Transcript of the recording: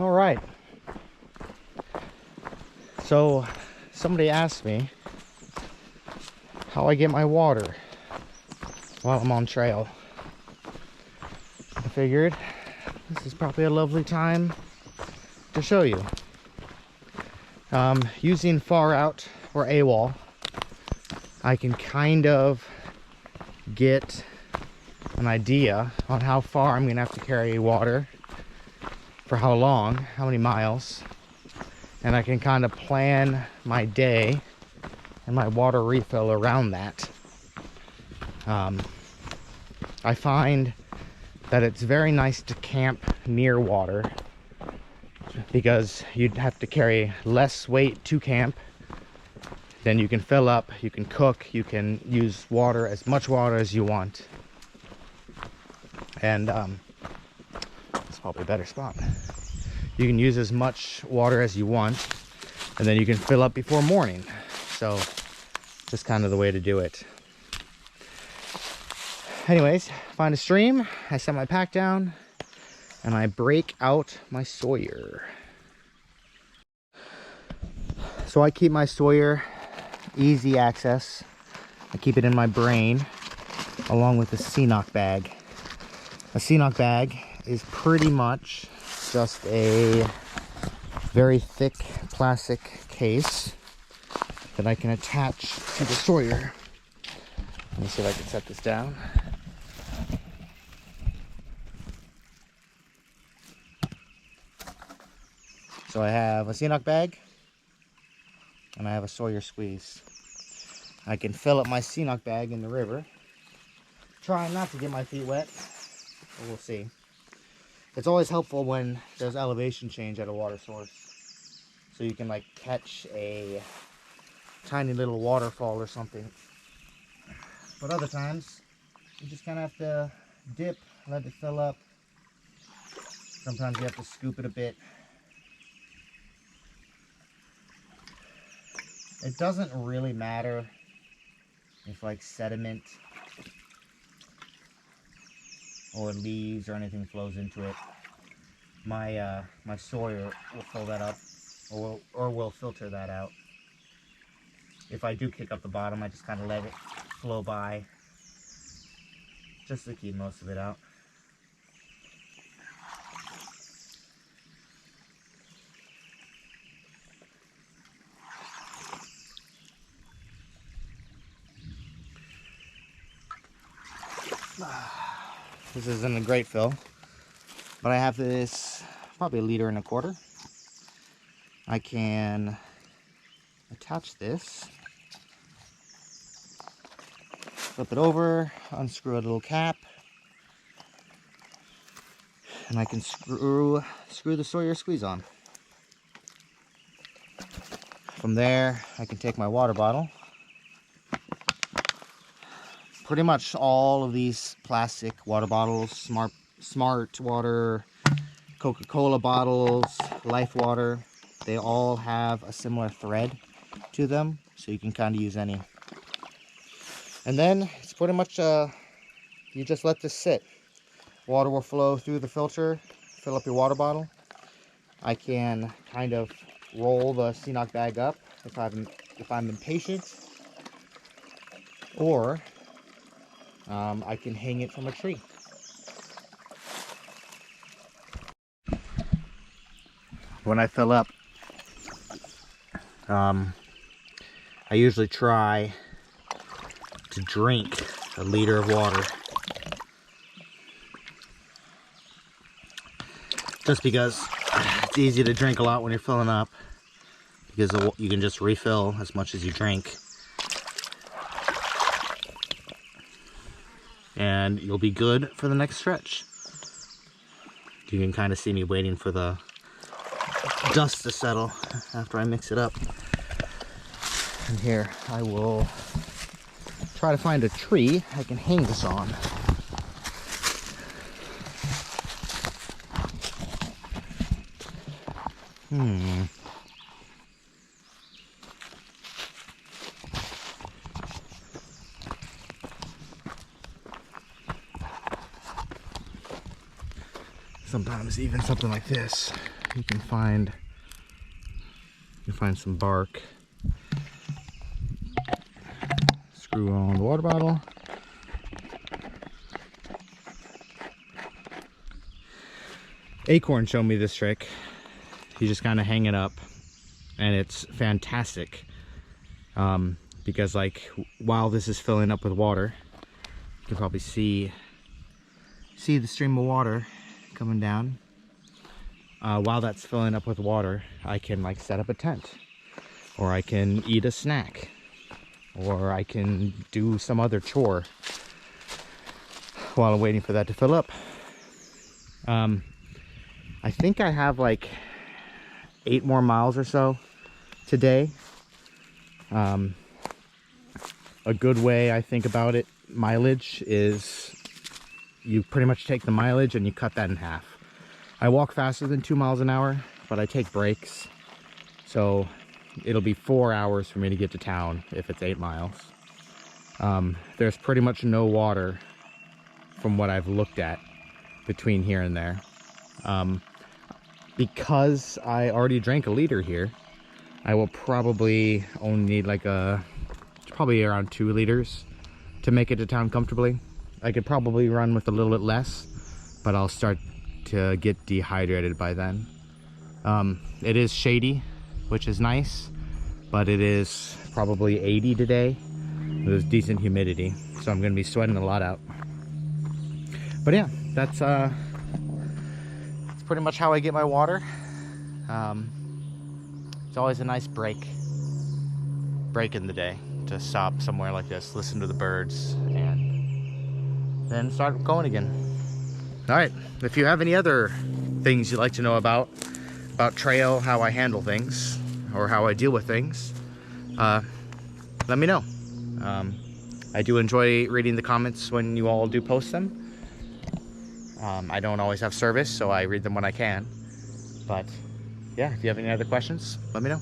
All right. So somebody asked me how I get my water while I'm on trail. I figured this is probably a lovely time to show you. Using far out or AWOL, I can kind of get an idea on how far I'm gonna have to carry water, for how long, how many miles, and I can kind of plan my day and my water refill around that. I find that it's very nice to camp near water because you'd have to carry less weight to camp. Then you can fill up, you can cook, you can use water, as much water as you want. And it's probably a better spot. You can use as much water as you want, and then you can fill up before morning. So just kind of the way to do it. Anyways, find a stream, I set my pack down, and I break out my Sawyer. So I keep my Sawyer easy access. I keep it in my brain along with the CNOC bag. A CNOC bag is pretty much just a very thick plastic case that I can attach to the Sawyer. Let me see if I can set this down. So I have a CNOC bag and I have a Sawyer squeeze. I can fill up my CNOC bag in the river. Trying not to get my feet wet, but we'll see. It's always helpful when there's elevation change at a water source, so you can like catch a tiny little waterfall or something. But other times you just kind of have to dip, let it fill up. Sometimes you have to scoop it a bit. It doesn't really matter if like sediment or leaves or anything flows into it. My my Sawyer will fill that up, or will filter that out. If I do kick up the bottom, I just kind of let it flow by, just to keep most of it out. This isn't a great fill, but I have this probably 1.25 liters. I can attach this, flip it over, unscrew a little cap, and I can screw the Sawyer squeeze on. From there, I can take my water bottle. Pretty much all of these plastic water bottles, smart water, Coca-Cola bottles, Life water, they all have a similar thread to them, so you can kind of use any. And then it's pretty much you just let this sit. Water will flow through the filter, fill up your water bottle. I can kind of roll the CNOC bag up if I'm impatient, or I can hang it from a tree. When I fill up, I usually try to drink 1 liter of water, just because it's easy to drink a lot when you're filling up, because you can just refill as much as you drink. And you'll be good for the next stretch. You can kind of see me waiting for the dust to settle after I mix it up. And here I will try to find a tree I can hang this on. Sometimes even something like this you can find some bark. Screw on the water bottle. Acorn showed me this trick. You just kind of hang it up, and it's fantastic. Because like while this is filling up with water, you can probably see the stream of water coming down. While that's filling up with water, I can like set up a tent, or I can eat a snack, or I can do some other chore while I'm waiting for that to fill up. I think I have like 8 more miles or so today. A good way I think about it, mileage, is you pretty much take the mileage and you cut that in half. I walk faster than 2 miles an hour, but I take breaks. So it'll be 4 hours for me to get to town if it's 8 miles. There's pretty much no water from what I've looked at between here and there. Because I already drank a liter here, I will probably only need like probably around 2 liters to make it to town comfortably. I could probably run with a little bit less, but I'll start to get dehydrated by then. It is shady, which is nice, but it is probably 80 today. There's decent humidity, so I'm gonna be sweating a lot out. But yeah, that's pretty much how I get my water. It's always a nice break in the day to stop somewhere like this, listen to the birds, and then start going again. All right, if you have any other things you'd like to know about trail, how I handle things, or how I deal with things, let me know. I do enjoy reading the comments when you all do post them. I don't always have service, so I read them when I can. But yeah, if you have any other questions, let me know.